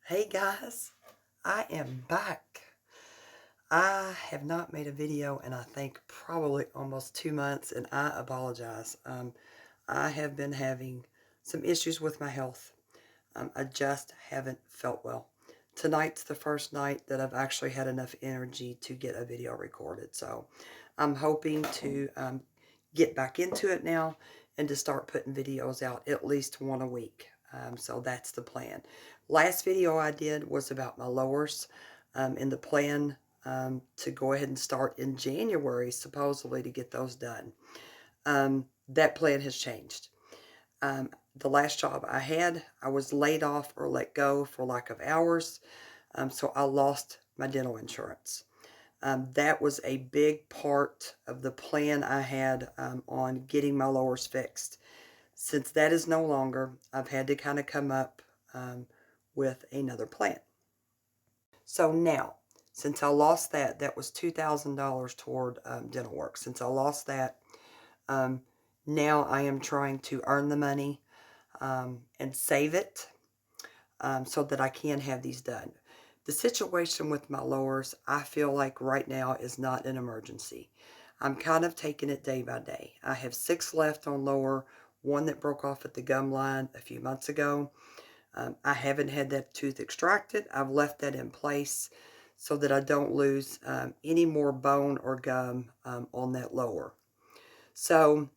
Hey guys, I am back. I have not made a video in I think probably almost 2 months, and I apologize. I have been having some issues with my health. I just haven't felt well. Tonight's the first night that I've actually had enough energy to get a video recorded. So I'm hoping to get back into it now and to start putting videos out at least one a week. So that's the plan. Last video I did was about my lowers, and the plan to go ahead and start in January, supposedly, to get those done. That plan has changed. The last job I had, I was laid off or let go for lack of hours, so I lost my dental insurance. That was a big part of the plan I had on getting my lowers fixed. Since that is no longer, I've had to kind of come up with another plan. So now, since I lost that, that was $2,000 toward dental work. Since I lost that, um, now I am trying to earn the money and save it so that I can have these done. The situation with my lowers, I feel like right now is not an emergency. I'm kind of taking it day by day. I have 6 left on lower, one that broke off at the gum line a few months ago. I haven't had that tooth extracted. I've left that in place so that I don't lose any more bone or gum on that lower. So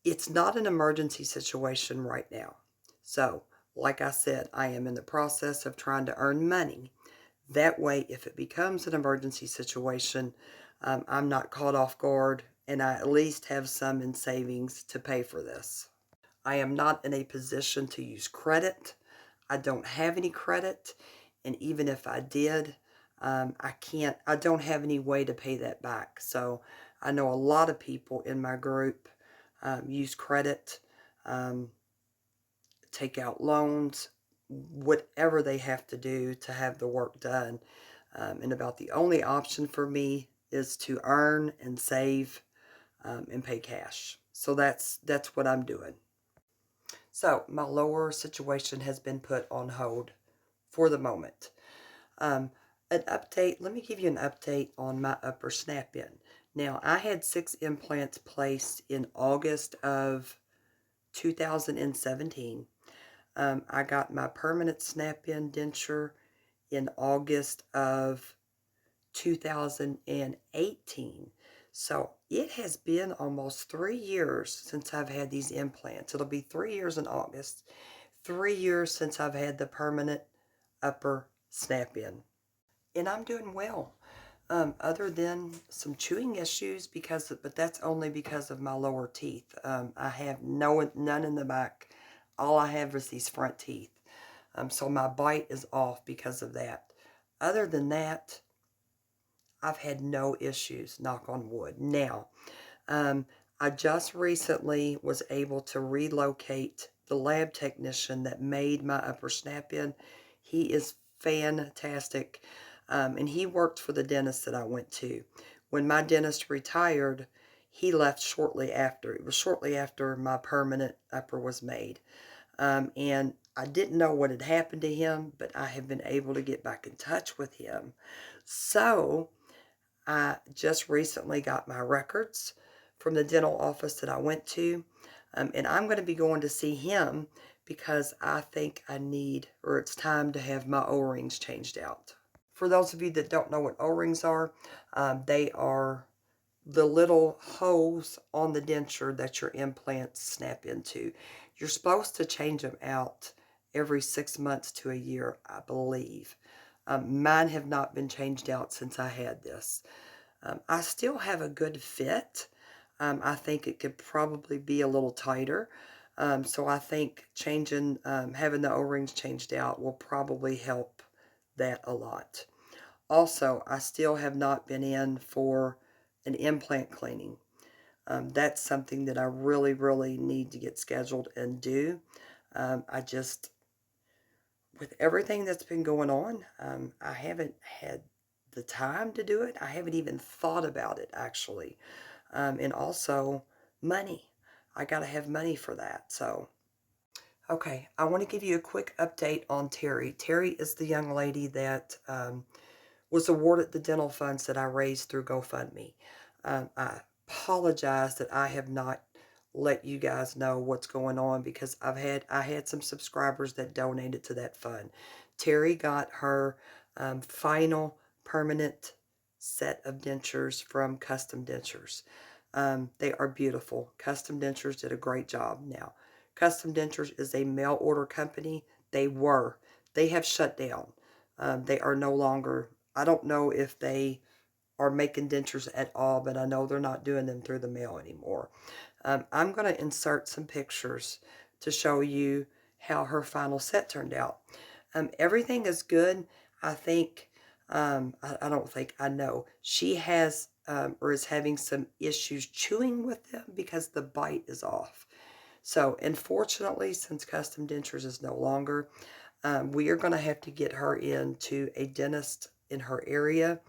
it's not an emergency situation right now. So, like I said, I am in the process of trying to earn money. That way, if it becomes an emergency situation, I'm not caught off guard, and I at least have some in savings to pay for this. I am not in a position to use credit. I don't have any credit, and even if I did, I don't have any way to pay that back. So I know a lot of people in my group use credit, um, take out loans, whatever they have to do to have the work done. And about the only option for me is to earn and save and pay cash. So that's what I'm doing. So my lower situation has been put on hold for the moment. Um, an update, let me give you an update on my upper snap-in. Now, I had 6 implants placed in August of 2017. I got my permanent snap-in denture in August of 2018. So it has been almost 3 years since I've had these implants. It'll be 3 years in August. 3 years since I've had the permanent upper snap-in. And I'm doing well. Other than some chewing issues, but that's only because of my lower teeth. I have none in the back. All I have is these front teeth. So my bite is off because of that. Other than that, I've had no issues, knock on wood. Now, I just recently was able to relocate the lab technician that made my upper snap-in. He is fantastic, and he worked for the dentist that I went to. When my dentist retired, he left shortly after. It was shortly after my permanent upper was made. And I didn't know what had happened to him, but I have been able to get back in touch with him. So I just recently got my records from the dental office that I went to, and I'm going to be going to see him because I think I need, or it's time to have my O-rings changed out. For those of you that don't know what O-rings are, they are the little holes on the denture that your implants snap into. You're supposed to change them out every 6 months to a year, I believe. Mine have not been changed out since I had this. I still have a good fit. I think it could probably be a little tighter. So I think having the O-rings changed out will probably help that a lot. Also, I still have not been in for an implant cleaning. That's something that I really, really need to get scheduled and do. With everything that's been going on, I haven't had the time to do it. I haven't even thought about it, actually. And also, money. I got to have money for that. So, Okay, I want to give you a quick update on Terri. Terri is the young lady that was awarded the dental funds that I raised through GoFundMe. I apologize that I have not let you guys know what's going on because I had some subscribers that donated to that fund. Terri got her final permanent set of dentures from Custom Dentures. They are beautiful. Custom Dentures did a great job. Now, Custom Dentures is a mail order company. They were. They have shut down. They are no longer. I don't know if they are making dentures at all, but I know they're not doing them through the mail anymore. I'm going to insert some pictures to show you how her final set turned out. Everything is good. I think, I don't think, I know. She has or is having some issues chewing with them because the bite is off. So, unfortunately, since Custom Dentures is no longer, we are going to have to get her into a dentist in her area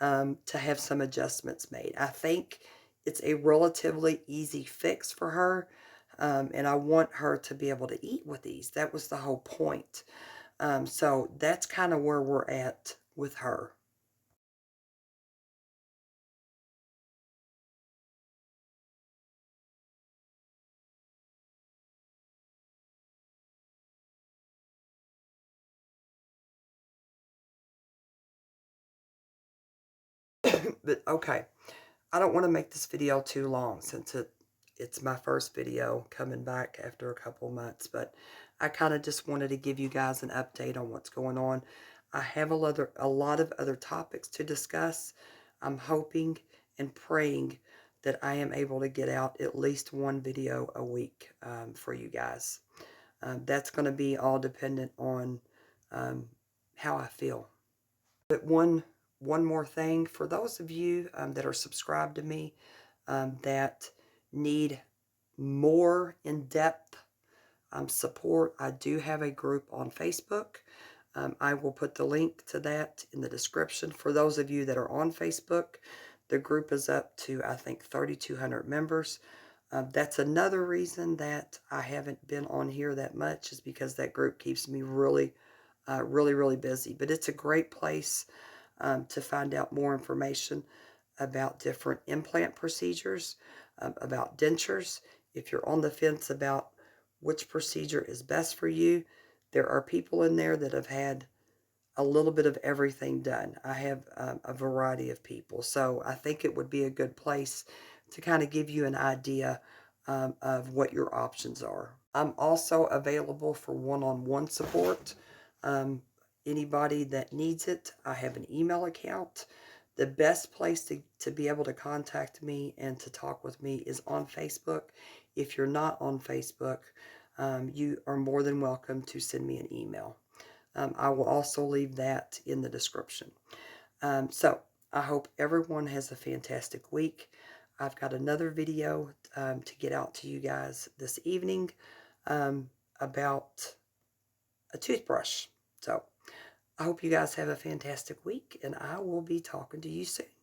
to have some adjustments made. I think it's a relatively easy fix for her, and I want her to be able to eat with these. That was the whole point. So that's kind of where we're at with her. But okay, I don't want to make this video too long since it's my first video coming back after a couple months, but I kind of just wanted to give you guys an update on what's going on. I have a lot of other topics to discuss. I'm hoping and praying that I am able to get out at least one video a week for you guys. That's going to be all dependent on um, how I feel. But one more thing, for those of you that are subscribed to me that need more in-depth support, I do have a group on Facebook. I will put the link to that in the description. For those of you that are on Facebook, the group is up to, I think, 3,200 members. That's another reason that I haven't been on here that much, is because that group keeps me really, really busy. But it's a great place to find out more information about different implant procedures, about dentures. If you're on the fence about which procedure is best for you, there are people in there that have had a little bit of everything done. I have a variety of people. So I think it would be a good place to kind of give you an idea of what your options are. I'm also available for one-on-one support. Um, Anybody that needs it, I have an email account. The best place to be able to contact me and to talk with me is on Facebook. If you're not on Facebook, you are more than welcome to send me an email. I will also leave that in the description. So I hope everyone has a fantastic week. I've got another video to get out to you guys this evening about a toothbrush. So I hope you guys have a fantastic week, and I will be talking to you soon.